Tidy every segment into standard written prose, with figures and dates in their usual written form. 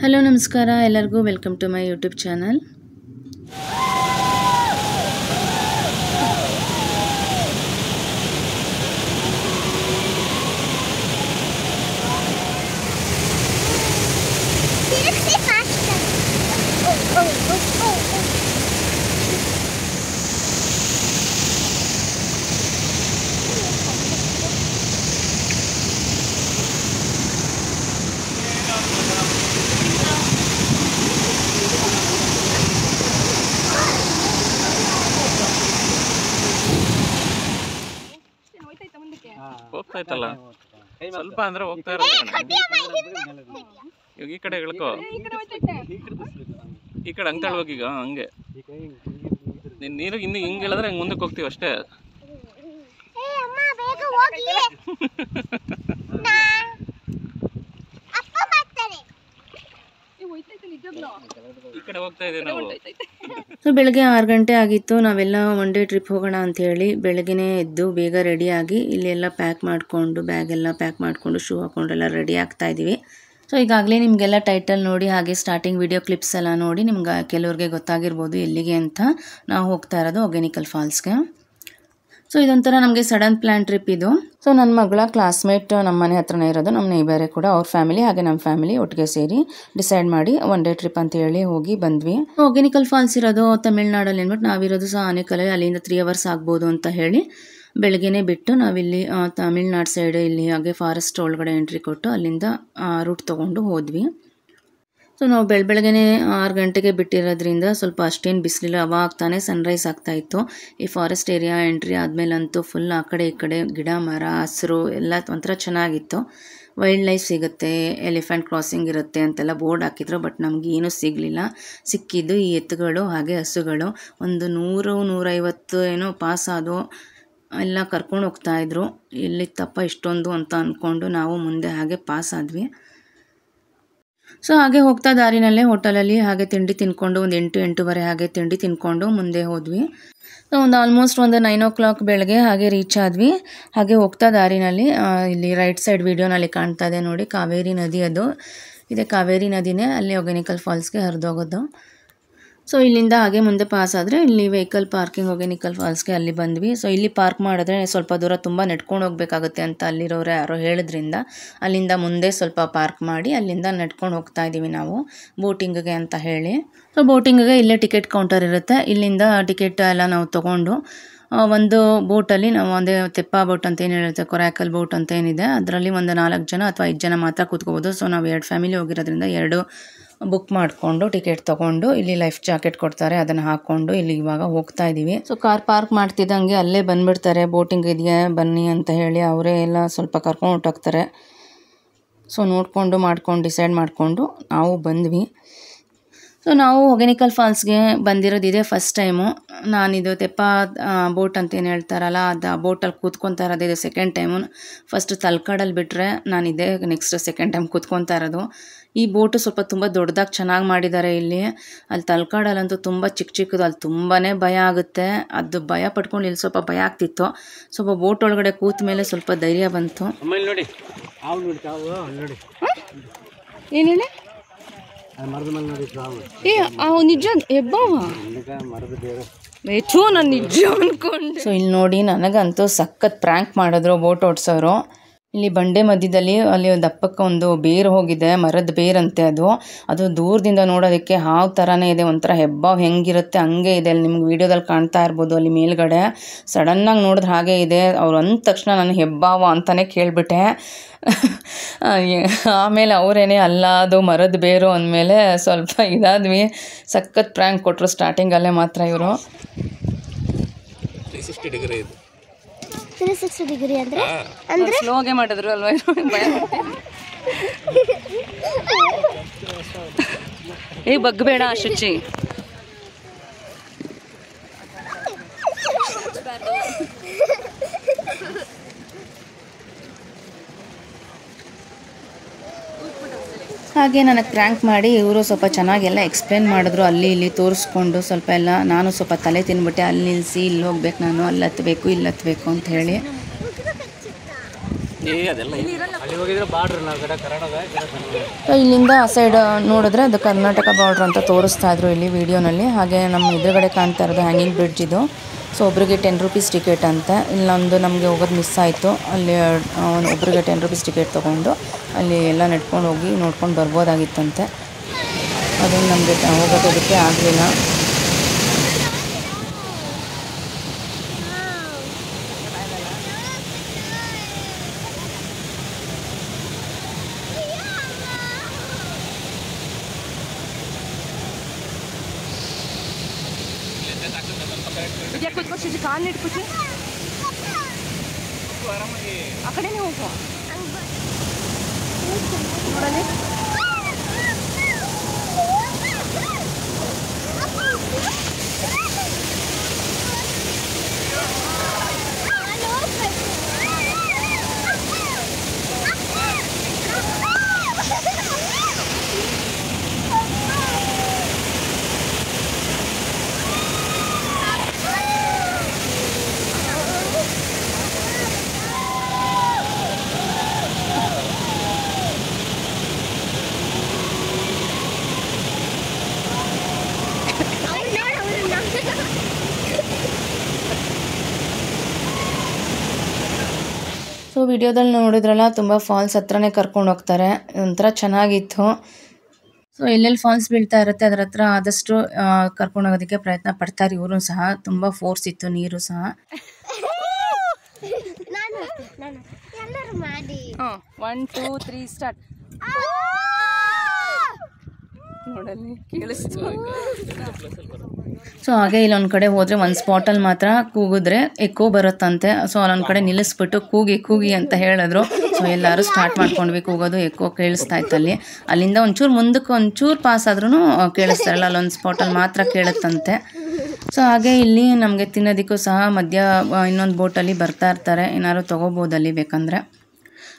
Hello ನಮಸ್ಕಾರ ಎಲ್ಲರಿಗೂ welcome to my YouTube channel. ಹೋಗ್ತಾ ಇತ್ತಲ್ಲ ಸ್ವಲ್ಪ ಅಂದ್ರೆ ಹೋಗ್ತಾ ಇರುತ್ತೆ. ಇವಾಗ ಈ ಕಡೆ ಇಳ್ಕೋ, ಈ ಕಡೆ ಹಂಗೆ ತಳ್ಬೇಕು. ಈಗ ಹಂಗೆ ನೀರು ಇನ್ನು ಹಿಂಗೆ ಹೇಳಿದ್ರೆ ಹಂಗೆ ಮುಂದಕ್ಕೆ ಹೋಗ್ತೀವಿ ಅಷ್ಟೇ. ಈ ಕಡೆ ಹೋಗ್ತಾ ಇದ್ದೀವಿ ನಾವು. ಸೊ ಬೆಳಗ್ಗೆ 6 ಗಂಟೆ ಆಗಿತ್ತು. ನಾವೆಲ್ಲ ಒನ್ ಡೇ ಟ್ರಿಪ್ ಹೋಗೋಣ ಅಂಥೇಳಿ ಬೆಳಗ್ಗೆನೇ ಎದ್ದು ಬೇಗ ರೆಡಿಯಾಗಿ ಇಲ್ಲೆಲ್ಲ ಪ್ಯಾಕ್ ಮಾಡಿಕೊಂಡು ಬ್ಯಾಗೆಲ್ಲ ಪ್ಯಾಕ್ ಮಾಡಿಕೊಂಡು ಶೂ ಹಾಕ್ಕೊಂಡೆಲ್ಲ ರೆಡಿ ಆಗ್ತಾ ಇದ್ದೀವಿ. ಸೊ ಈಗಾಗಲೇ ನಿಮಗೆಲ್ಲ ಟೈಟಲ್ ನೋಡಿ ಹಾಗೆ ಸ್ಟಾರ್ಟಿಂಗ್ ವಿಡಿಯೋ ಕ್ಲಿಪ್ಸ್ ಎಲ್ಲ ನೋಡಿ ನಿಮ್ಗೆ ಕೆಲವ್ರಿಗೆ ಗೊತ್ತಾಗಿರ್ಬೋದು ಎಲ್ಲಿಗೆ ಅಂತ. ನಾವು ಹೋಗ್ತಾ ಇರೋದು ಹೊಗೇನಕಲ್ ಫಾಲ್ಸ್ಗೆ. ಸೊ ಇದೊಂಥರ ನಮಗೆ ಸಡನ್ ಪ್ಲ್ಯಾನ್ ಟ್ರಿಪ್ ಇದು. ಸೊ ನನ್ನ ಮಗಳ ಕ್ಲಾಸ್ಮೇಟ್ ನಮ್ಮ ಮನೆ ಹತ್ರನೇ ಇರೋದು, ನಮ್ಮ ನೇಬರೇ ಕೂಡ, ಅವ್ರ ಫ್ಯಾಮಿಲಿ ಹಾಗೆ ನಮ್ಮ ಫ್ಯಾಮಿಲಿ ಒಟ್ಟಿಗೆ ಸೇರಿ ಡಿಸೈಡ್ ಮಾಡಿ ಒನ್ ಡೇ ಟ್ರಿಪ್ ಅಂತ ಹೇಳಿ ಹೋಗಿ ಬಂದ್ವಿ. ಹೊಗೇನಕಲ್ ಫಾಲ್ಸ್ ಇರೋದು ತಮಿಳ್ನಾಡಲ್ಲಿ ಅಂದ್ಬಿಟ್ಟು ನಾವಿರೋದು ಸಹ ಆನೇಕಲ್ಲಲ್ಲಿ, ಅಲ್ಲಿಂದ 3 hours ಆಗ್ಬೋದು ಅಂತ ಹೇಳಿ ಬೆಳಗ್ಗೆನೇ ಬಿಟ್ಟು ನಾವಿಲ್ಲಿ ತಮಿಳ್ನಾಡು ಸೈಡ್ ಇಲ್ಲಿ ಹಾಗೆ ಫಾರೆಸ್ಟ್ ಒಳಗಡೆ ಎಂಟ್ರಿ ಕೊಟ್ಟು ಅಲ್ಲಿಂದ ರೂಟ್ ತೊಗೊಂಡು ಹೋದ್ವಿ. ಸೊ ನಾವು ಬೆಳಗ್ಗೆನೇ 6 ಗಂಟೆಗೆ ಬಿಟ್ಟಿರೋದ್ರಿಂದ ಸ್ವಲ್ಪ ಅಷ್ಟೇನು ಬಿಸಿಲಿಲ್ಲ. ಅವಾಗ ತಾನೇ ಸನ್ರೈಸ್ ಆಗ್ತಾಯಿತ್ತು. ಈ ಫಾರೆಸ್ಟ್ ಏರಿಯಾ ಎಂಟ್ರಿ ಆದಮೇಲಂತೂ ಫುಲ್ ಆ ಕಡೆ ಈ ಕಡೆ ಗಿಡ ಮರ ಹಸಿರು ಎಲ್ಲ ಒಂಥರ ಚೆನ್ನಾಗಿತ್ತು. ವೈಲ್ಡ್ ಲೈಫ್ ಸಿಗುತ್ತೆ, ಎಲಿಫೆಂಟ್ ಕ್ರಾಸಿಂಗ್ ಇರುತ್ತೆ ಅಂತೆಲ್ಲ ಬೋರ್ಡ್ ಹಾಕಿದ್ರು, ಬಟ್ ನಮಗೇನೂ ಸಿಗಲಿಲ್ಲ. ಸಿಕ್ಕಿದ್ದು ಈ ಎತ್ತುಗಳು ಹಾಗೆ ಹಸುಗಳು ಒಂದು 100-150 ಏನೋ ಪಾಸ್ ಆದವು. ಎಲ್ಲ ಕರ್ಕೊಂಡು ಹೋಗ್ತಾಯಿದ್ರು. ಎಲ್ಲಿತ್ತಪ್ಪ ಇಷ್ಟೊಂದು ಅಂತ ಅಂದ್ಕೊಂಡು ನಾವು ಮುಂದೆ ಹಾಗೆ ಪಾಸ್ ಆದ್ವಿ. ಸೊ ಹಾಗೆ ಹೋಗ್ತಾ ದಾರಿನಲ್ಲೇ ಹೋಟೆಲಲ್ಲಿ ಹಾಗೆ ತಿಂಡಿ ತಿನ್ಕೊಂಡು ಒಂದು 8-8:30 ಹಾಗೆ ತಿಂಡಿ ತಿನ್ಕೊಂಡು ಮುಂದೆ ಹೋದ್ವಿ. ಸೊ ಒಂದು ಆಲ್ಮೋಸ್ಟ್ ಒಂದು 9 o'clock ಬೆಳಗ್ಗೆ ಹಾಗೆ ರೀಚ್ ಆದ್ವಿ. ಹಾಗೆ ಹೋಗ್ತಾ ದಾರಿನಲ್ಲಿ ಇಲ್ಲಿ ರೈಟ್ ಸೈಡ್ ವಿಡಿಯೋನಲ್ಲಿ ಕಾಣ್ತಾ ಇದೆ ನೋಡಿ, ಕಾವೇರಿ ನದಿ. ಅದು ಇದೆ ಕಾವೇರಿ ನದಿನೇ, ಅಲ್ಲಿ ಹೊಗೇನಕಲ್ ಫಾಲ್ಸ್ಗೆ ಹರಿದೋಗೋದು. ಸೊ ಇಲ್ಲಿಂದ ಹಾಗೆ ಮುಂದೆ ಪಾಸ್ ಆದರೆ ಇಲ್ಲಿ ವೆಹಿಕಲ್ ಪಾರ್ಕಿಂಗ್ ಹೊಗೇನಕಲ್ ಫಾಲ್ಸ್ಗೆ ಅಲ್ಲಿ ಬಂದ್ವಿ. ಸೊ ಇಲ್ಲಿ ಪಾರ್ಕ್ ಮಾಡಿದ್ರೆ ಸ್ವಲ್ಪ ದೂರ ತುಂಬ ನೆಟ್ಕೊಂಡು ಹೋಗ್ಬೇಕಾಗುತ್ತೆ ಅಂತ ಅಲ್ಲಿರೋರು ಯಾರೋ ಹೇಳಿದ್ರಿಂದ ಅಲ್ಲಿಂದ ಮುಂದೆ ಸ್ವಲ್ಪ ಪಾರ್ಕ್ ಮಾಡಿ ಅಲ್ಲಿಂದ ನೆಟ್ಕೊಂಡು ಹೋಗ್ತಾ ಇದ್ದೀವಿ ನಾವು ಬೋಟಿಂಗ್ಗೆ ಅಂತ ಹೇಳಿ. ಸೊ ಬೋಟಿಂಗ್ಗೆ ಇಲ್ಲೇ ಟಿಕೆಟ್ ಕೌಂಟರ್ ಇರುತ್ತೆ. ಇಲ್ಲಿಂದ ಟಿಕೆಟ್ ಎಲ್ಲ ನಾವು ತೊಗೊಂಡು ಒಂದು ಬೋಟಲ್ಲಿ ನಾವು ಒಂದೇ ತೆಪ್ಪ ಬೋಟ್ ಅಂತ ಏನು ಹೇಳುತ್ತೆ, ಕೊರಾಕಲ್ ಬೋಟ್ ಅಂತ ಏನಿದೆ, ಅದರಲ್ಲಿ ಒಂದು 4 ಜನ ಅಥವಾ 5 ಜನ ಮಾತ್ರ ಕೂತ್ಕೋಬೋದು. ಸೊ ನಾವು 2 ಫ್ಯಾಮಿಲಿ ಹೋಗಿರೋದ್ರಿಂದ 2 ಬುಕ್ ಮಾಡಿಕೊಂಡು ಟಿಕೆಟ್ ತೊಗೊಂಡು ಇಲ್ಲಿ ಲೈಫ್ ಜಾಕೆಟ್ ಕೊಡ್ತಾರೆ, ಅದನ್ನು ಹಾಕ್ಕೊಂಡು ಇಲ್ಲಿ ಇವಾಗ ಹೋಗ್ತಾ ಇದ್ದೀವಿ. ಸೊ ಕಾರ್ ಪಾರ್ಕ್ ಮಾಡ್ತಿದ್ದಂಗೆ ಅಲ್ಲೇ ಬಂದುಬಿಡ್ತಾರೆ, ಬೋಟಿಂಗ್ ಇದೆಯಾ ಬನ್ನಿ ಅಂತ ಹೇಳಿ ಅವರೇ ಎಲ್ಲ ಸ್ವಲ್ಪ ಕರ್ಕೊಂಡು ಹೊಟ್ಟೋಗ್ತಾರೆ. ಸೊ ನೋಡಿಕೊಂಡು ಮಾಡ್ಕೊಂಡು ಡಿಸೈಡ್ ಮಾಡಿಕೊಂಡು ನಾವು ಬಂದ್ವಿ. ಸೊ ನಾವು ಹೊಗೇನಕಲ್ ಫಾಲ್ಸ್ಗೆ ಬಂದಿರೋದು ಇದೇ ಫಸ್ಟ್ ಟೈಮು. ನಾನಿದು ತೆಪ್ಪ ಬೋಟ್ ಅಂತ ಏನು ಹೇಳ್ತಾರಲ್ಲ, ಅದು ಆ ಬೋಟಲ್ಲಿ ಕೂತ್ಕೊತಾ ಇರೋದು ಇದು ಸೆಕೆಂಡ್ ಟೈಮು. ಫಸ್ಟ್ ತಲಕಾಡಲ್ಲಿ ಬಿಟ್ಟರೆ ನಾನಿದೆ ನೆಕ್ಸ್ಟ್ ಸೆಕೆಂಡ್ ಟೈಮ್ ಕೂತ್ಕೊತಾ ಇರೋದು. ಈ ಬೋಟು ಸ್ವಲ್ಪ ತುಂಬ ದೊಡ್ಡದಾಗಿ ಚೆನ್ನಾಗಿ ಮಾಡಿದ್ದಾರೆ ಇಲ್ಲಿ. ಅಲ್ಲಿ ತಲಕಾಡಲ್ಲಂತೂ ತುಂಬ ಚಿಕ್ಕದು, ಅಲ್ಲಿ ತುಂಬಾ ಭಯ ಆಗುತ್ತೆ. ಅದು ಭಯ ಪಟ್ಕೊಂಡು ಇಲ್ಲಿ ಸ್ವಲ್ಪ ಭಯ ಆಗ್ತಿತ್ತು. ಸ್ವಲ್ಪ ಬೋಟ್ ಒಳಗಡೆ ಕೂತ ಮೇಲೆ ಸ್ವಲ್ಪ ಧೈರ್ಯ ಬಂತು. ಏನೇಳಿ ನಿಜ ಹೆಬ್ಬಾವ ನಾನು ನಿಜ ಅನ್ಕೊಂಡೆ. ಸೊ ಇಲ್ಲಿ ನೋಡಿ ನನಗಂತೂ ಸಖತ್ ಪ್ರ್ಯಾಂಕ್ ಮಾಡಿದ್ರು ಬೋಟ್ ಓಡಿಸೋರು. ಇಲ್ಲಿ ಬಂಡೆ ಮಧ್ಯದಲ್ಲಿ ಅಲ್ಲಿ ದಪ್ಪಕ್ಕೆ ಒಂದು ಬೇರು ಹೋಗಿದೆ, ಮರದ ಬೇರಂತೆ ಅದು ದೂರದಿಂದ ನೋಡೋದಕ್ಕೆ ಹಾವು ಥರನೇ ಇದೆ, ಒಂಥರ ಹೆಬ್ಬಾವು ಹೆಂಗಿರುತ್ತೆ ಹಂಗೆ ಇದೆ. ಅಲ್ಲಿ ನಿಮ್ಗೆ ವೀಡಿಯೋದಲ್ಲಿ ಕಾಣ್ತಾ ಇರ್ಬೋದು, ಅಲ್ಲಿ ಮೇಲ್ಗಡೆ ಸಡನ್ನಾಗಿ ನೋಡಿದ್ರೆ ಹಾಗೆ ಇದೆ. ಅವ್ರು ಅಂದ ತಕ್ಷಣ ನಾನು ಹೆಬ್ಬಾವ ಅಂತಲೇ ಕೇಳಿಬಿಟ್ಟೆ. ಆಮೇಲೆ ಅವರೇನೆ ಅಲ್ಲ ಅದು ಮರದ ಬೇರು ಅಂದಮೇಲೆ ಸ್ವಲ್ಪ ಇದಾದ್ವಿ. ಸಖತ್ ಪ್ರ್ಯಾಂಕ್ ಕೊಟ್ಟರು ಸ್ಟಾರ್ಟಿಂಗಲ್ಲೇ ಮಾತ್ರ ಇವರು. 360 ಡಿಗ್ರಿ ಇದು. 360 ಡಿಗ್ರಿ ಅಂದ್ರೆ ಸ್ಲೋಗೆ ಮಾಡಿದ್ರು ಅಲ್ವಾ? ಬಗ್ಬೇಡ ಶುಚಿ. ಹಾಗೆ ನನಗೆ ಪ್ರ್ಯಾಂಕ್ ಮಾಡಿ ಇವರು ಸ್ವಲ್ಪ ಚೆನ್ನಾಗೆಲ್ಲ ಎಕ್ಸ್ಪ್ಲೇನ್ ಮಾಡಿದ್ರು, ಅಲ್ಲಿ ಇಲ್ಲಿ ತೋರಿಸ್ಕೊಂಡು ಸ್ವಲ್ಪ ಎಲ್ಲ. ನಾನು ಸ್ವಲ್ಪ ತಲೆ ತಿನ್ಬಿಟ್ಟೆ, ಅಲ್ಲಿ ನಿಲ್ಲಿಸಿ ಇಲ್ಲಿ ಹೋಗ್ಬೇಕು, ನಾನು ಅಲ್ಲಿ ಹತ್ತಬೇಕು ಇಲ್ಲಿ ಹತ್ತಬೇಕು ಅಂತ ಹೇಳಿ. ಅದೆಲ್ಲ ಇಲ್ಲಿಂದ ಆ ಸೈಡ್ ನೋಡಿದ್ರೆ ಅದು ಕರ್ನಾಟಕ ಬಾರ್ಡ್ರ್ ಅಂತ ತೋರಿಸ್ತಾ ಇದ್ರು ಇಲ್ಲಿ ವಿಡಿಯೋನಲ್ಲಿ. ಹಾಗೆ ನಮ್ಮ ಎದುರುಗಡೆ ಕಾಣ್ತಾ ಇರೋದು ಹ್ಯಾಂಗಿಂಗ್ ಬ್ರಿಡ್ಜ್ ಇದು. ಸೊ ಒಬ್ರಿಗೆ 10 ರೂಪೀಸ್ ಟಿಕೆಟ್ ಅಂತೆ. ಇಲ್ಲೊಂದು ನಮಗೆ ಹೋಗೋದು ಮಿಸ್ ಆಯಿತು. ಅಲ್ಲಿ ಒಬ್ರಿಗೆ 10 ರೂಪೀಸ್ ಟಿಕೆಟ್ ತೊಗೊಂಡು ಅಲ್ಲಿ ಎಲ್ಲ ನಡ್ಕೊಂಡು ಹೋಗಿ ನೋಡ್ಕೊಂಡು ಬರ್ಬೋದಾಗಿತ್ತಂತೆ. ಅದನ್ನು ನಮಗೆ ಹೋಗೋದಕ್ಕೆ ಆಗಲಿಲ್ಲ. ಕಾಲು ಇಟ್ಬಿಟ್ಟು ಆ ಕಡೆನೇ ಹೋಗು ನೋಡಲಿ. ಸೊ ವಿಡಿಯೋದಲ್ಲಿ ನೋಡಿದ್ರಲ್ಲ, ತುಂಬ ಫಾಲ್ಸ್ ಹತ್ರನೇ ಕರ್ಕೊಂಡು ಹೋಗ್ತಾರೆ. ಒಂಥರ ಚೆನ್ನಾಗಿತ್ತು. ಸೊ ಎಲ್ಲೆಲ್ಲಿ ಫಾಲ್ಸ್ ಬೀಳ್ತಾ ಇರುತ್ತೆ ಅದರ ಹತ್ರ ಆದಷ್ಟು ಕರ್ಕೊಂಡು ಹೋಗೋದಕ್ಕೆ ಪ್ರಯತ್ನ ಪಡ್ತಾರೆ ಇವರು ಸಹ. ತುಂಬ ಫೋರ್ಸ್ ಇತ್ತು ನೀರು ಸಹ. 1 2 3 ಸ್ಟಾರ್ಟ್. ನೋಡಲ್ಲಿ ಕೇಳಿಸ್ತು. ಸೊ ಹಾಗೆ ಇಲ್ಲೊಂದು ಕಡೆ ಹೋದರೆ ಒಂದು ಸ್ಪಾಟಲ್ಲಿ ಮಾತ್ರ ಕೂಗಿದ್ರೆ ಎಕ್ಕೋ ಬರುತ್ತಂತೆ. ಸೊ ಅಲ್ಲೊಂದು ಕಡೆ ನಿಲ್ಲಿಸ್ಬಿಟ್ಟು ಕೂಗಿ ಅಂತ ಹೇಳಿದ್ರು. ಸೊ ಎಲ್ಲರೂ ಸ್ಟಾರ್ಟ್ ಮಾಡ್ಕೊಂಡ್ವಿ ಕೂಗೋದು. ಎಕ್ಕೋ ಕೇಳಿಸ್ತಾ ಇತ್ತು ಅಲ್ಲಿ. ಅಲ್ಲಿಂದ ಮುಂದಕ್ಕೆ ಒಂಚೂರು ಪಾಸ್ ಆದ್ರೂ ಕೇಳಿಸ್ತಾರಲ್ಲ, ಅಲ್ಲೊಂದು ಸ್ಪಾಟಲ್ಲಿ ಮಾತ್ರ ಕೇಳುತ್ತಂತೆ. ಸೊ ಹಾಗೆ ಇಲ್ಲಿ ನಮಗೆ ತಿನ್ನೋದಕ್ಕೂ ಸಹ ಮಧ್ಯ ಇನ್ನೊಂದು ಬೋಟಲ್ಲಿ ಬರ್ತಾ ಇರ್ತಾರೆ. ಏನಾದ್ರು ತೊಗೋಬೋದು ಅಲ್ಲಿ ಬೇಕಂದರೆ.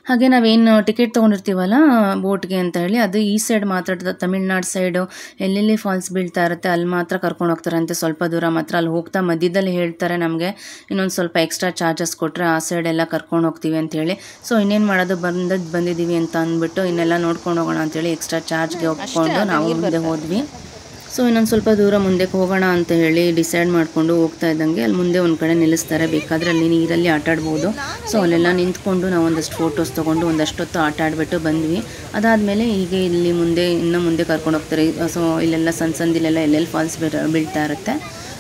ಹಾಗೆ ನಾವೇನು ಟಿಕೆಟ್ ತೊಗೊಂಡಿರ್ತೀವಲ್ಲ ಬೋಟ್ಗೆ ಅಂತ ಹೇಳಿ, ಅದು ಈ ಸೈಡ್ ಮಾತ್ರ ತಮಿಳ್ನಾಡು ಸೈಡು ಎಲ್ಲೆಲ್ಲಿ ಫಾಲ್ಸ್ ಬೀಳ್ತಾ ಇರುತ್ತೆ ಅಲ್ಲಿ ಮಾತ್ರ ಕರ್ಕೊಂಡು ಹೋಗ್ತಾರೆ ಅಂತೆ. ಸ್ವಲ್ಪ ದೂರ ಮಾತ್ರ. ಅಲ್ಲಿ ಹೋಗ್ತಾ ಮಧ್ಯದಲ್ಲಿ ಹೇಳ್ತಾರೆ ನಮಗೆ ಇನ್ನೊಂದು ಸ್ವಲ್ಪ ಎಕ್ಸ್ಟ್ರಾ ಚಾರ್ಜಸ್ ಕೊಟ್ಟರೆ ಆ ಸೈಡ್ ಎಲ್ಲ ಕರ್ಕೊಂಡು ಹೋಗ್ತೀವಿ ಅಂತೇಳಿ. ಸೊ ಇನ್ನೇನು ಮಾಡೋದು, ಬಂದಿದ್ದೀವಿ ಅಂತ ಅಂದ್ಬಿಟ್ಟು ಇನ್ನೆಲ್ಲ ನೋಡ್ಕೊಂಡು ಹೋಗೋಣ ಅಂತೇಳಿ ಎಕ್ಸ್ಟ್ರಾ ಚಾರ್ಜ್ಗೆ ಹೋಗ್ಕೊಂಡು ನಾವು ಮುಂದೆ ಹೋದ್ವಿ. ಸೊ ಇನ್ನೊಂದು ಸ್ವಲ್ಪ ದೂರ ಮುಂದಕ್ಕೆ ಹೋಗೋಣ ಅಂತ ಹೇಳಿ ಡಿಸೈಡ್ ಮಾಡಿಕೊಂಡು ಹೋಗ್ತಾ ಇದ್ದಂಗೆ ಅಲ್ಲಿ ಮುಂದೆ ಒಂದು ಕಡೆ ನಿಲ್ಲಿಸ್ತಾರೆ. ಬೇಕಾದರೆ ಅಲ್ಲಿ ನೀರಲ್ಲಿ ಆಟ ಆಡ್ಬೋದು. ಸೊ ಅಲ್ಲೆಲ್ಲ ನಿಂತ್ಕೊಂಡು ನಾವು ಒಂದಷ್ಟು ಫೋಟೋಸ್ ತೊಗೊಂಡು ಒಂದಷ್ಟೊತ್ತು ಆಟ ಆಡಿಬಿಟ್ಟು ಬಂದ್ವಿ. ಅದಾದಮೇಲೆ ಈಗ ಇಲ್ಲಿ ಇನ್ನೂ ಮುಂದೆ ಕರ್ಕೊಂಡು ಹೋಗ್ತಾರೆ. ಸೊ ಇಲ್ಲೆಲ್ಲ ಸಣ್ಣದಿಲ್ಲೆಲ್ಲ ಎಲ್ಲೆಲ್ಲಿ ಫಾಲ್ಸ್ ಬೀಳ್ತಾ ಇರುತ್ತೆ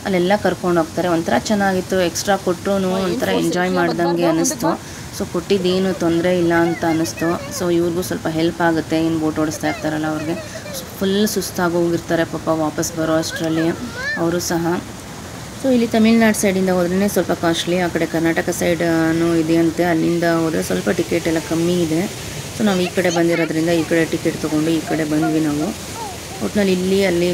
ಅಲ್ಲೆಲ್ಲ ಕರ್ಕೊಂಡು ಹೋಗ್ತಾರೆ. ಒಂಥರ ಚೆನ್ನಾಗಿತ್ತು. ಎಕ್ಸ್ಟ್ರಾ ಕೊಟ್ಟರು ಒಂಥರ ಎಂಜಾಯ್ ಮಾಡ್ದಂಗೆ ಅನ್ನಿಸ್ತು. ಸೊ ಕೊಟ್ಟಿದ್ದೇನು ತೊಂದರೆ ಇಲ್ಲ ಅಂತ ಅನ್ನಿಸ್ತು. ಸೊ ಇವ್ರಿಗೂ ಸ್ವಲ್ಪ ಹೆಲ್ಪ್ ಆಗುತ್ತೆ. ಏನು ಬೋಟ್ ಓಡಿಸ್ತಾ ಇರ್ತಾರಲ್ಲ ಅವ್ರಿಗೆ. ಫುಲ್ ಸುಸ್ತಾಗಿ ಹೋಗಿರ್ತಾರೆ ಪಾಪ ವಾಪಸ್ ಬರೋ ಅಷ್ಟರಲ್ಲಿ ಅವರು ಸಹ. ಸೊ ಇಲ್ಲಿ ತಮಿಳ್ನಾಡು ಸೈಡಿಂದ ಹೋದ್ರೇ ಸ್ವಲ್ಪ ಕಾಸ್ಟ್ಲಿ. ಆ ಕಡೆ ಕರ್ನಾಟಕ ಸೈಡೂ ಇದೆಯಂತೆ. ಅಲ್ಲಿಂದ ಹೋದರೆ ಸ್ವಲ್ಪ ಟಿಕೆಟ್ ಎಲ್ಲ ಕಮ್ಮಿ ಇದೆ. ಸೊ ನಾವು ಈ ಕಡೆ ಬಂದಿರೋದ್ರಿಂದ ಈ ಕಡೆ ಟಿಕೆಟ್ ತೊಗೊಂಡು ಈ ಕಡೆ ಬಂದ್ವಿ ನಾವು. ಒಟ್ಟಿನಲ್ಲಿ ಇಲ್ಲಿ ಅಲ್ಲಿ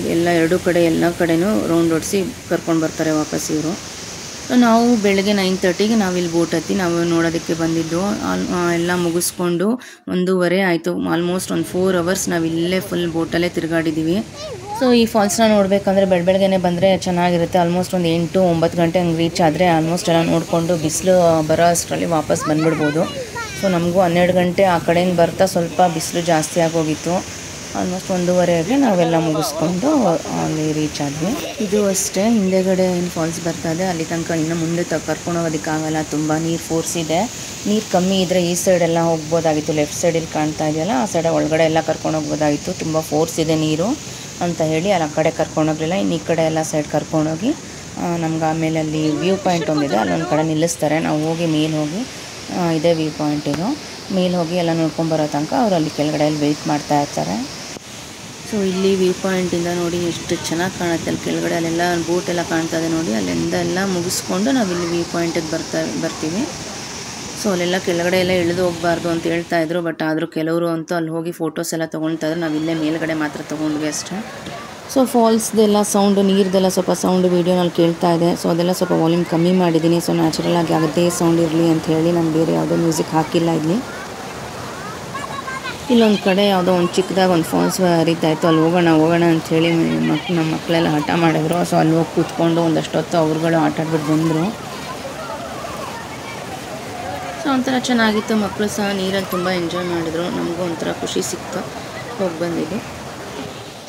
ಎಲ್ಲ ಕಡೆನೂ ರೌಂಡ್ ಹೊಡಿಸಿ ಕರ್ಕೊಂಡು ಬರ್ತಾರೆ ವಾಪಸ್ ಇವರು. ನಾವು ಬೆಳಗ್ಗೆ 9:30ಗೆ ನಾವಿಲ್ಲಿ ಬೋಟ್ ಹತ್ತಿ ನಾವು ನೋಡೋದಕ್ಕೆ ಬಂದಿದ್ದು. ಎಲ್ಲ ಮುಗಿಸ್ಕೊಂಡು 1:30 ಆಯಿತು. ಆಲ್ಮೋಸ್ಟ್ ಒಂದು 4 ಅವರ್ಸ್ ನಾವು ಇಲ್ಲೇ ಫುಲ್ ಬೋಟಲ್ಲೇ ತಿರುಗಾಡಿದ್ದೀವಿ. ಸೊ ಈ ಫಾಲ್ಸ್ನ ನೋಡಬೇಕಂದ್ರೆ ಬೆಳಗ್ಗೆನೇ ಬಂದರೆ ಚೆನ್ನಾಗಿರುತ್ತೆ. ಆಲ್ಮೋಸ್ಟ್ ಒಂದು 8-9 ಗಂಟೆ ಹಂಗೆ ರೀಚ್ ಆದರೆ ಆಲ್ಮೋಸ್ಟ್ ಎಲ್ಲ ನೋಡಿಕೊಂಡು ಬಿಸಿಲು ಬರೋ ಅಷ್ಟರಲ್ಲಿ ವಾಪಸ್ ಬಂದುಬಿಡ್ಬೋದು. ಸೊ ನಮಗೂ 12 ಗಂಟೆ ಆ ಕಡೆಯಿಂದ ಬರ್ತಾ ಸ್ವಲ್ಪ ಬಿಸಿಲು ಜಾಸ್ತಿ ಆಗೋಗಿತ್ತು. ಆಲ್ಮೋಸ್ಟ್ 1:30ಗೆ ನಾವೆಲ್ಲ ಮುಗಿಸ್ಕೊಂಡು ಅಲ್ಲಿ ರೀಚ್ ಆದ್ವಿ. ಇದು ಅಷ್ಟೇ, ಹಿಂದೆಗಡೆ ಏನು ಫಾಲ್ಸ್ ಬರ್ತಾ ಇದೆ ಅಲ್ಲಿ ತನಕ ಇನ್ನು ಮುಂದೆ ಕರ್ಕೊಂಡು ಹೋಗೋದಕ್ಕಾಗಲ್ಲ. ತುಂಬ ನೀರು ಫೋರ್ಸ್ ಇದೆ. ನೀರು ಕಮ್ಮಿ ಇದ್ದರೆ ಈ ಸೈಡೆಲ್ಲ ಹೋಗ್ಬೋದಾಗಿತ್ತು. ಲೆಫ್ಟ್ ಸೈಡಲ್ಲಿ ಕಾಣ್ತಾ ಇದೆಯಲ್ಲ ಆ ಸೈಡ್ ಒಳಗಡೆ ಎಲ್ಲ ಕರ್ಕೊಂಡು ಹೋಗ್ಬೋದಾಗಿತ್ತು. ತುಂಬ ಫೋರ್ಸ್ ಇದೆ ನೀರು ಅಂತ ಹೇಳಿ ಅಲ್ಲಿ ಆ ಕಡೆ ಕರ್ಕೊಂಡೋಗಲಿಲ್ಲ. ಇನ್ನು ಈ ಕಡೆ ಎಲ್ಲ ಸೈಡ್ ಕರ್ಕೊಂಡೋಗಿ ನಮ್ಗೆ ಆಮೇಲೆ ಅಲ್ಲಿ ವ್ಯೂ ಪಾಯಿಂಟ್ ಒಂದಿದೆ, ಅಲ್ಲೊಂದು ಕಡೆ ನಿಲ್ಲಿಸ್ತಾರೆ. ನಾವು ಹೋಗಿ ಮೇಲೆ ಹೋಗಿ ಇದೇ ವ್ಯೂ ಪಾಯಿಂಟ್ ಇದು. ಮೇಲೆ ಹೋಗಿ ಎಲ್ಲ ನೋಡ್ಕೊಂಬರೋ ತನಕ ಅವರು ಅಲ್ಲಿ ಕೆಳಗಡೆಯಲ್ಲಿ ವೆಯ್ಟ್ ಮಾಡ್ತಾ ಇರ್ತಾರೆ. ಸೊ ಇಲ್ಲಿ ವ್ಯೂ ಪಾಯಿಂಟಿಂದ ನೋಡಿ ಎಷ್ಟು ಚೆನ್ನಾಗಿ ಕಾಣುತ್ತೆ. ಅಲ್ಲಿ ಕೆಳಗಡೆ ಅಲ್ಲೆಲ್ಲ ಬೋಟ್ ಎಲ್ಲ ಕಾಣ್ತಾ ಇದೆ ನೋಡಿ. ಅಲ್ಲಿಂದ ಎಲ್ಲ ಮುಗಿಸ್ಕೊಂಡು ನಾವಿಲ್ಲಿ ವ್ಯೂ ಪಾಯಿಂಟಿಗೆ ಬರ್ತೀವಿ. ಸೊ ಅಲ್ಲೆಲ್ಲ ಕೆಳಗಡೆ ಎಲ್ಲ ಇಳಿದು ಹೋಗಬಾರ್ದು ಅಂತ ಹೇಳ್ತಾ ಇದ್ರು. ಬಟ್ ಆದರೂ ಕೆಲವರು ಅಂತೂ ಅಲ್ಲಿ ಹೋಗಿ ಫೋಟೋಸ್ ಎಲ್ಲ ತೊಗೊಳ್ತಾ ಇದ್ರು. ನಾವಿಲ್ಲೇ ಮೇಲ್ಗಡೆ ಮಾತ್ರ ತೊಗೊಂಡ್ವಿ ಅಷ್ಟೇ. ಸೊ ಫಾಲ್ಸ್ದೆಲ್ಲ ಸೌಂಡು, ನೀರ್ದೆಲ್ಲ ಸ್ವಲ್ಪ ಸೌಂಡು ವೀಡಿಯೋನಲ್ಲಿ ಕೇಳ್ತಾ ಇದೆ. ಸೊ ಅದೆಲ್ಲ ಸ್ವಲ್ಪ ವಾಲ್ಯೂಮ್ ಕಮ್ಮಿ ಮಾಡಿದ್ದೀನಿ. ಸೊ ನ್ಯಾಚುರಲ್ ಆಗಿ ಅದೇ ಸೌಂಡ್ ಇರಲಿ ಅಂತ ಹೇಳಿ ನಾನು ಬೇರೆ ಯಾವುದೋ ಮ್ಯೂಸಿಕ್ ಹಾಕಿಲ್ಲ ಇಲ್ಲಿ. ಇಲ್ಲೊಂದು ಕಡೆ ಯಾವುದೋ ಒಂದು ಚಿಕ್ಕದಾಗ ಒಂದು ಫಾಲ್ಸ್ ಹರಿತಾ ಇತ್ತು. ಅಲ್ಲಿ ಹೋಗೋಣ ಅಂಥೇಳಿ ನಮ್ಮ ಮಕ್ಕಳೆಲ್ಲ ಹಠ ಮಾಡಿದ್ರು. ಸೊ ಅಲ್ಲಿ ಹೋಗಿ ಕೂತ್ಕೊಂಡು ಒಂದಷ್ಟು ಹೊತ್ತು ಅವ್ರುಗಳು ಆಟ ಆಡ್ಬಿಟ್ಟು ಬಂದರು. ಸೊ ಒಂಥರ ಚೆನ್ನಾಗಿತ್ತು. ಮಕ್ಕಳು ಸಹ ನೀರಲ್ಲಿ ತುಂಬ ಎಂಜಾಯ್ ಮಾಡಿದ್ರು. ನಮಗೂ ಒಂಥರ ಖುಷಿ ಸಿಕ್ತು ಹೋಗಿ ಬಂದಿದ್ದು.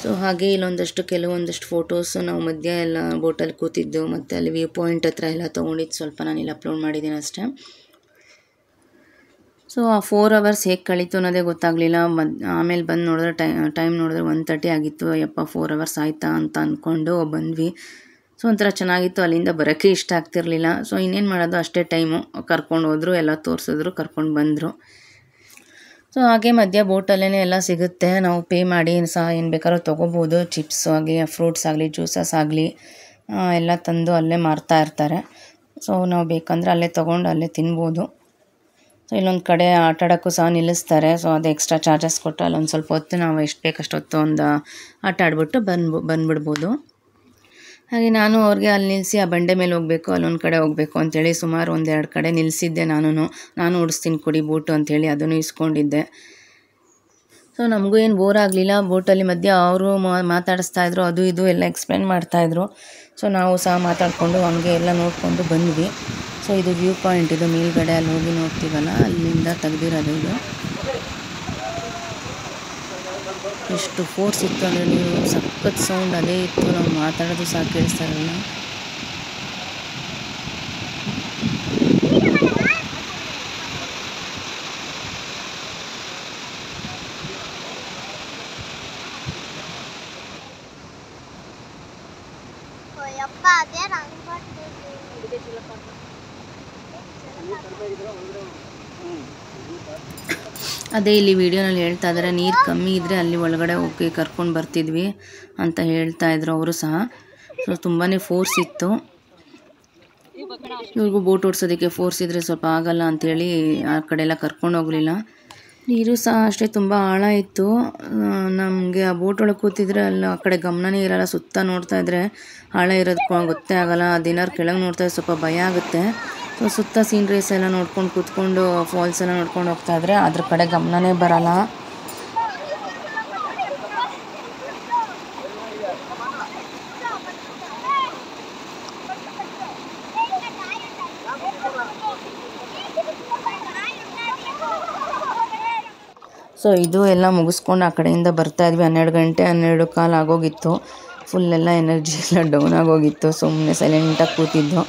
ಸೊ ಹಾಗೆ ಇಲ್ಲೊಂದಷ್ಟು ಕೆಲವೊಂದಷ್ಟು ಫೋಟೋಸು ನಾವು ಮಧ್ಯ ಎಲ್ಲ ಬೋಟಲ್ಲಿ ಕೂತಿದ್ದು ಮತ್ತು ಅಲ್ಲಿ ವ್ಯೂ ಪಾಯಿಂಟ್ ಹತ್ರ ಎಲ್ಲ ತೊಗೊಂಡಿದ್ದು ಸ್ವಲ್ಪ ನಾನು ಇಲ್ಲಿ ಅಪ್ಲೋಡ್ ಮಾಡಿದ್ದೀನಿ ಅಷ್ಟೇ. ಸೊ ಆ 4 ಅವರ್ಸ್ ಹೇಗೆ ಕಳೀತು ಅನ್ನೋದೇ ಗೊತ್ತಾಗಲಿಲ್ಲ. ಆಮೇಲೆ ಬಂದು ನೋಡಿದ್ರೆ ಟೈಮ್ ನೋಡಿದ್ರೆ 1:30 ಆಗಿತ್ತು. 4 ಅವರ್ಸ್ ಆಯಿತಾ ಅಂತ ಅಂದ್ಕೊಂಡು ಬಂದ್ವಿ. ಸೊ ಒಂಥರ ಚೆನ್ನಾಗಿತ್ತು. ಅಲ್ಲಿಂದ ಬರೋಕ್ಕೆ ಇಷ್ಟ ಆಗ್ತಿರ್ಲಿಲ್ಲ. ಸೊ ಇನ್ನೇನು ಮಾಡೋದು, ಅಷ್ಟೇ ಟೈಮು. ಕರ್ಕೊಂಡು ಹೋದ್ರು, ಎಲ್ಲ ತೋರಿಸಿದ್ರು, ಕರ್ಕೊಂಡು ಬಂದರು. ಸೊ ಹಾಗೆ ಮಧ್ಯ ಬೋಟಲ್ಲೇ ಎಲ್ಲ ಸಿಗುತ್ತೆ. ನಾವು ಪೇ ಮಾಡಿ ಸಹ ಏನು ಬೇಕಾದ್ರೂ ತೊಗೋಬೋದು. ಚಿಪ್ಸ್ ಆಗಲಿ, ಫ್ರೂಟ್ಸ್ ಆಗಲಿ, ಜ್ಯೂಸಸ್ ಆಗಲಿ ಎಲ್ಲ ತಂದು ಅಲ್ಲೇ ಮಾರ್ತಾ ಇರ್ತಾರೆ. ಸೊ ನಾವು ಬೇಕಂದರೆ ಅಲ್ಲೇ ತೊಗೊಂಡು ಅಲ್ಲೇ ತಿನ್ಬೋದು. ಸೊ ಇಲ್ಲೊಂದು ಕಡೆ ಆಟ ಆಡೋಕ್ಕೂ ಸಹ ನಿಲ್ಲಿಸ್ತಾರೆ. ಸೊ ಅದು ಎಕ್ಸ್ಟ್ರಾ ಚಾರ್ಜಸ್ ಕೊಟ್ಟು ಅಲ್ಲೊಂದು ಸ್ವಲ್ಪ ಹೊತ್ತು ನಾವು ಎಷ್ಟು ಬೇಕಷ್ಟು ಹೊತ್ತು ಒಂದು ಆಟ ಆಡ್ಬಿಟ್ಟು ಬಂದುಬಿಡ್ಬೋದು. ಹಾಗೆ ನಾನು ಅವ್ರಿಗೆ ಅಲ್ಲಿ ನಿಲ್ಲಿಸಿ ಆ ಬಂಡೆ ಮೇಲೆ ಹೋಗಬೇಕು, ಅಲ್ಲೊಂದು ಕಡೆ ಹೋಗಬೇಕು ಅಂತೇಳಿ ಸುಮಾರು 1-2 ಕಡೆ ನಿಲ್ಲಿಸಿದ್ದೆ. ನಾನು ಓಡಿಸ್ತೀನಿ ಕೊಡಿ ಬೋಟು ಅಂಥೇಳಿ ಅದನ್ನು ಇಸ್ಕೊಂಡಿದ್ದೆ. ಸೊ ನಮಗೂ ಏನು ಬೋರ್ ಆಗಲಿಲ್ಲ. ಬೋಟಲ್ಲಿ ಮಧ್ಯೆ ಅವರು ಮಾತಾಡಿಸ್ತಾಯಿದ್ರು, ಅದು ಇದು ಎಲ್ಲ ಎಕ್ಸ್ಪ್ಲೇನ್ ಮಾಡ್ತಾಯಿದ್ರು. ಸೊ ನಾವು ಸಹ ಮಾತಾಡಿಕೊಂಡು ಹಂಗೆ ಎಲ್ಲ ನೋಡಿಕೊಂಡು ಬಂದ್ವಿ. ಸೊ ಇದು ವ್ಯೂ ಪಾಯಿಂಟ್, ಇದು ಮೇಲ್ಗಡೆ ಅಲ್ಲಿ ಹೋಗಿ ನೋಡ್ತೀವಲ್ಲ ಅಲ್ಲಿಂದ ತೆಗ್ದಿರೋದು ಇದು. ಎಷ್ಟು ಫೋರ್ಸ್ ಇತ್ತು ಅಂದರೆ ನೀವು ಸಖತ್ ಸೌಂಡ್ ಅದೇ ಇತ್ತು. ನಾವು ಮಾತಾಡೋದು ಸಹ ಕೇಳಿಸ್ತಾ ಇರಲಿಲ್ಲ. ಅದೇ ಇಲ್ಲಿ ವಿಡಿಯೋನಲ್ಲಿ ಹೇಳ್ತಾ ಇದ್ದಾರೆ, ನೀರು ಕಮ್ಮಿ ಇದ್ದರೆ ಅಲ್ಲಿ ಒಳಗಡೆ ಹೋಗಿ ಕರ್ಕೊಂಡು ಬರ್ತಿದ್ವಿ ಅಂತ ಹೇಳ್ತಾ ಇದ್ರು ಅವರು ಸಹ. ಸೊ ತುಂಬಾ ಫೋರ್ಸ್ ಇತ್ತು. ಇವ್ರಿಗೂ ಬೋಟ್ ಓಡಿಸೋದಕ್ಕೆ ಫೋರ್ಸ್ ಇದ್ದರೆ ಸ್ವಲ್ಪ ಆಗಲ್ಲ ಅಂಥೇಳಿ ಆ ಕಡೆ ಎಲ್ಲ ಕರ್ಕೊಂಡು ಹೋಗಲಿಲ್ಲ. ನೀರು ಸಹ ಅಷ್ಟೇ ತುಂಬ ಆಳ ಇತ್ತು. ನಮಗೆ ಆ ಬೋಟ್ ಒಳಗೆ ಕೂತಿದ್ರೆ ಅಲ್ಲಿ ಆ ಕಡೆ ಗಮನನೇ ಇರಲ್ಲ. ಸುತ್ತ ನೋಡ್ತಾ ಇದ್ದರೆ ಆಳ ಇರೋದಕ್ಕೆ ಗೊತ್ತೇ ಆಗಲ್ಲ. ಅದೇನಾದ್ರು ಕೆಳಗೆ ನೋಡ್ತಾ ಇದ್ರೆ ಸ್ವಲ್ಪ ಭಯ ಆಗುತ್ತೆ. ಸೊ ಸುತ್ತ ಸೀನ್ರೀಸ್ ಎಲ್ಲ ನೋಡ್ಕೊಂಡು ಕೂತ್ಕೊಂಡು ಫಾಲ್ಸ್ ಎಲ್ಲ ನೋಡ್ಕೊಂಡು ಹೋಗ್ತಾ ಇದ್ರೆ ಅದ್ರ ಕಡೆ ಗಮನನೇ ಬರಲ್ಲ. ಸೊ ಇದು ಎಲ್ಲ ಮುಗಿಸ್ಕೊಂಡು ಆ ಕಡೆಯಿಂದ ಬರ್ತಾಯಿದ್ವಿ. 12 ಗಂಟೆ 12:15 ಆಗೋಗಿತ್ತು. ಫುಲ್ಲೆಲ್ಲ ಎನರ್ಜಿ ಎಲ್ಲ ಡೌನ್ ಆಗೋಗಿತ್ತು. ಸುಮ್ಮನೆ ಸೈಲೆಂಟಾಗಿ ಕೂತಿದ್ದು.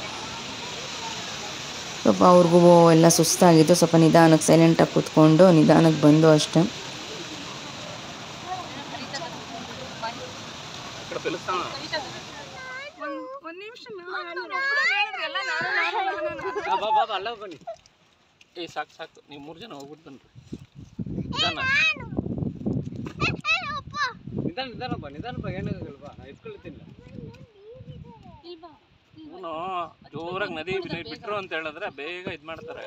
ಸ್ವಲ್ಪ ಅವ್ರಿಗೂ ಎಲ್ಲ ಸುಸ್ತಾಗಿತ್ತು. ಸ್ವಲ್ಪ ನಿಧಾನಕ್ಕೆ ಸೈಲೆಂಟಾಗಿ ಕೂತ್ಕೊಂಡು ನಿಧಾನಕ್ಕೆ ಬಂದು ಅಷ್ಟೇ. ಸಾಕು ನೀವು 3 ಜನ ಹೋಗ್ಬಿಟ್ಟು ಬನ್ರಿ. ಜೋರಾಗಿ ನದಿ ಬಿಟ್ರು ಅಂತ ಹೇಳಿದ್ರೆ ಬೇಗ ಇದ್ ಮಾಡ್ತಾರೆ.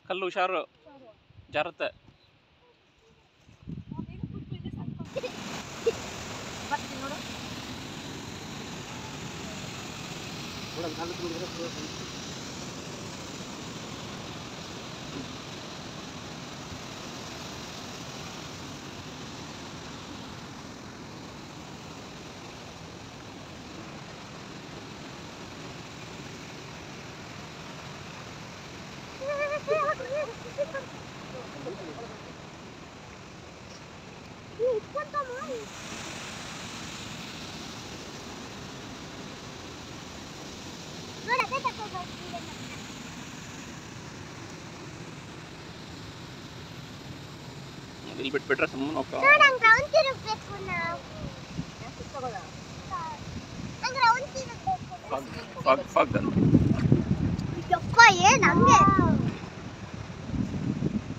ಕಲ್ಲು ಹುಷಾರು, ಜಾರತ್ತೆ. ಇಲ್ಲಿ ಬಿಟ್ಬಿಟ್ರೆ ಸುಮ್ಮನೆ ಹೋಗ್ತಾ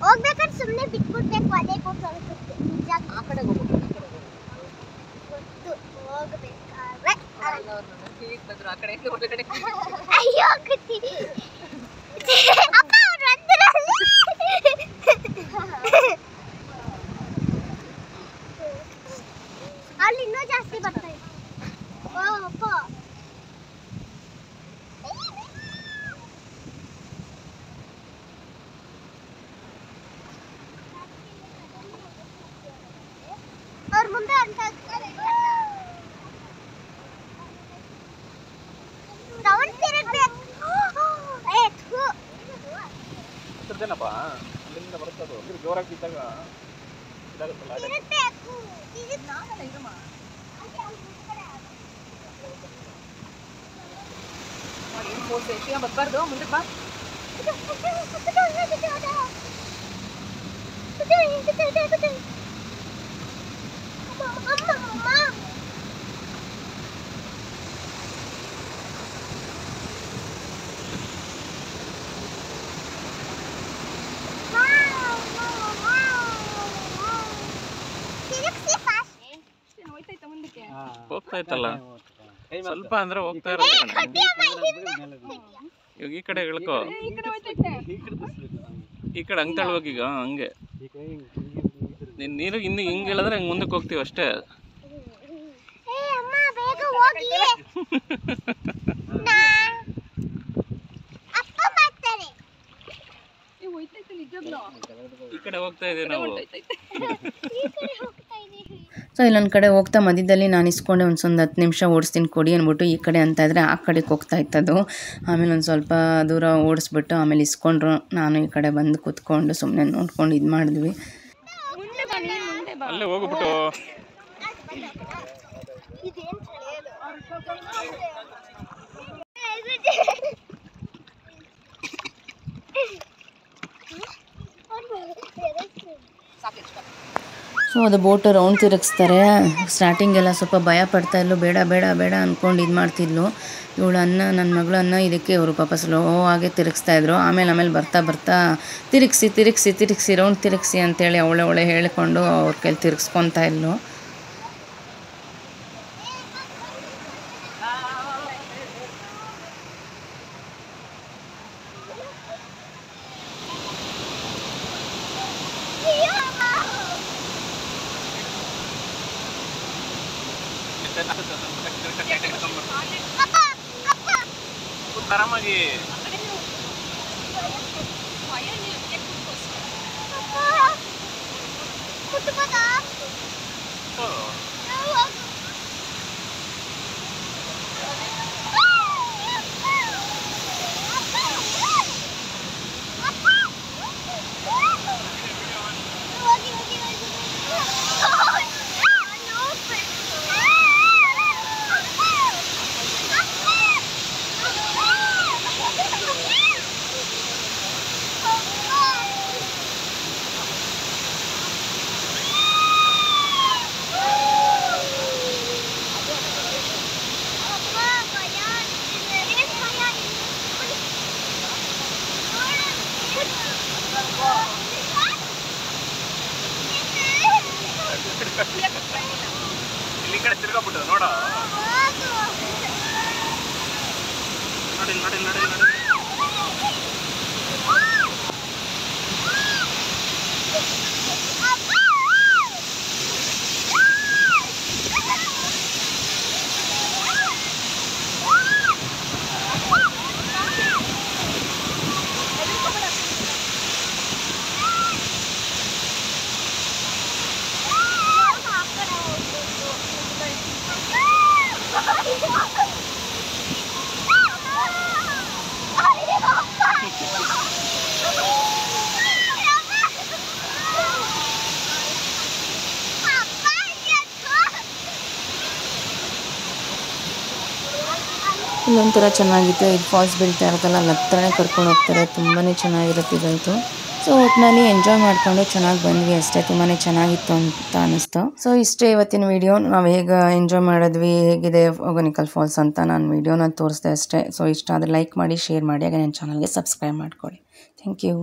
ಹೋಗ್ಬೇಕಾದ್ರೆ ಸುಮ್ಮನೆ ಬಿಟ್ಬಿಡ್ಬೇಕು. ಅದೇ ಹೋಗ್ಬೇಕಾದ್ರೆ ಅಯ್ಯೋ ಅಲ್ಲಿ ಇನ್ನೂ ಜಾಸ್ತಿ ಬರ್ತಾ ಇದೆ. ಅವ್ರ ಮುಂದೆ ಅಂತ ರೌಂಡ್ ತಿರುಗ್ಬೇಕು. ಅಲ್ಲಿಂದ ಬರ್ತದೆ ಜೋರಾಗಿ ಬಿದ್ದಾಗ ಇದಾಗುತ್ತಲ್ಲ ಅದೇ. ಬರ್ಬಾರ್ದು ಮುಂದೆ ಬಾ. ಹೋಗ್ತಾ ಇತ್ತಲ್ಲ ಸ್ವಲ್ಪ ಅಂದ್ರೆ ಹೋಗ್ತಾ ಇರುತ್ತೆ ಕಣೆ. ಇವಾಗ ಈ ಕಡೆ ಇಳ್ಕೋ, ಈ ಕಡೆ ಹಂಗೆ ತಳ್ಬೇಕು ಈಗ. ಹಂಗೆ ನೀರು ಇನ್ನು ಹಿಂಗೆ ಹೇಳಿದ್ರೆ ಹಂಗೆ ಮುಂದಕ್ಕೆ ಹೋಗ್ತೀವಿ ಅಷ್ಟೇ. ಈ ಕಡೆ ಹೋಗ್ತಾ ಇದೀವಿ ನಾವು. ಸೊ ಇಲ್ಲೊಂದು ಕಡೆ ಹೋಗ್ತಾ ಮಧ್ಯದಲ್ಲಿ ನಾನು ಇಸ್ಕೊಂಡೆ ಒಂದು 10 ನಿಮಿಷ ಓಡಿಸ್ತೀನಿ ಕೊಡಿ ಅಂದ್ಬಿಟ್ಟು ಈ ಕಡೆ ಅಂತ ಇದ್ದರೆ ಆ ಕಡೆಗೆ ಹೋಗ್ತಾ ಇತ್ತದು. ಆಮೇಲೆ ಒಂದು ಸ್ವಲ್ಪ ದೂರ ಓಡಿಸ್ಬಿಟ್ಟು ಆಮೇಲೆ ಇಸ್ಕೊಂಡ್ರು. ನಾನು ಈ ಕಡೆ ಬಂದು ಕೂತ್ಕೊಂಡು ಸುಮ್ಮನೆ ನೋಡ್ಕೊಂಡು ಇದು ಮಾಡಿದ್ವಿ. ಅಲ್ಲೇ ಹೋಗ್ಬಿಟ್ಟು ಸೊ ಅದು ಬೋಟು ರೌಂಡ್ ತಿರುಗಿಸ್ತಾರೆ. ಸ್ಟಾರ್ಟಿಂಗೆಲ್ಲ ಸ್ವಲ್ಪ ಭಯ ಪಡ್ತಾ ಇದ್ಲು, ಬೇಡ ಬೇಡ ಬೇಡ ಅಂದ್ಕೊಂಡು ಇದು ಮಾಡ್ತಿದ್ಲು. ಇವಳು ನನ್ನ ಮಗಳು ಇದಕ್ಕೆ ಅವರು ಪಾಪ ಸ್ಲೋ ಆಗಿ ತಿರುಗಿಸ್ತಾಯಿದ್ರು. ಆಮೇಲೆ ಬರ್ತಾ ಬರ್ತಾ ತಿರುಗಿಸಿ ರೌಂಡ್ ತಿರುಗಿಸಿ ಅಂತೇಳಿ ಅವಳೆ ಹೇಳಿಕೊಂಡು ಅವ್ರ ಕೈಲಿ ತಿರುಗಿಸ್ಕೊತಾ ಇದ್ಲು. ಆರಾಮಾಗಿ ಇಲ್ಲಿ ಕಡೆ ತಿರ್ಗಾಬಿಟ್ಟು ನೋಡ. ನೋಡಿ ಇಲ್ಲೊಂಥರ ಚೆನ್ನಾಗಿತ್ತು. ಇದು ಫಾಲ್ಸ್ ಬೀಳ್ತಾ ಇರುತ್ತಲ್ಲ, ಅಲ್ಲಿ ಹತ್ರನೇ ಕರ್ಕೊಂಡು ಹೋಗ್ತಾರೆ. ತುಂಬಾ ಚೆನ್ನಾಗಿರುತ್ತೆ ಇದಂತೂ. ಸೊ ಒಟ್ಟಿನಲ್ಲಿ ಎಂಜಾಯ್ ಮಾಡಿಕೊಂಡು ಚೆನ್ನಾಗಿ ಬಂದ್ವಿ ಅಷ್ಟೇ. ತುಂಬಾ ಚೆನ್ನಾಗಿತ್ತು ಅಂತ ಅನ್ನಿಸ್ತು. ಸೊ ಇಷ್ಟೇ ಇವತ್ತಿನ ವಿಡಿಯೋ. ನಾವು ಹೇಗೆ ಎಂಜಾಯ್ ಮಾಡಿದ್ವಿ, ಹೇಗಿದೆ ಹೊಗೇನಕಲ್ ಫಾಲ್ಸ್ ಅಂತ ನಾನು ವಿಡಿಯೋನ ತೋರಿಸ್ದೆ ಅಷ್ಟೇ. ಸೊ ಇಷ್ಟ ಆದರೆ ಲೈಕ್ ಮಾಡಿ, ಶೇರ್ ಮಾಡಿ, ಹಾಗೆ ನನ್ನ ಚಾನಲ್ಗೆ ಸಬ್ಸ್ಕ್ರೈಬ್ ಮಾಡ್ಕೊಳ್ಳಿ. Thank you.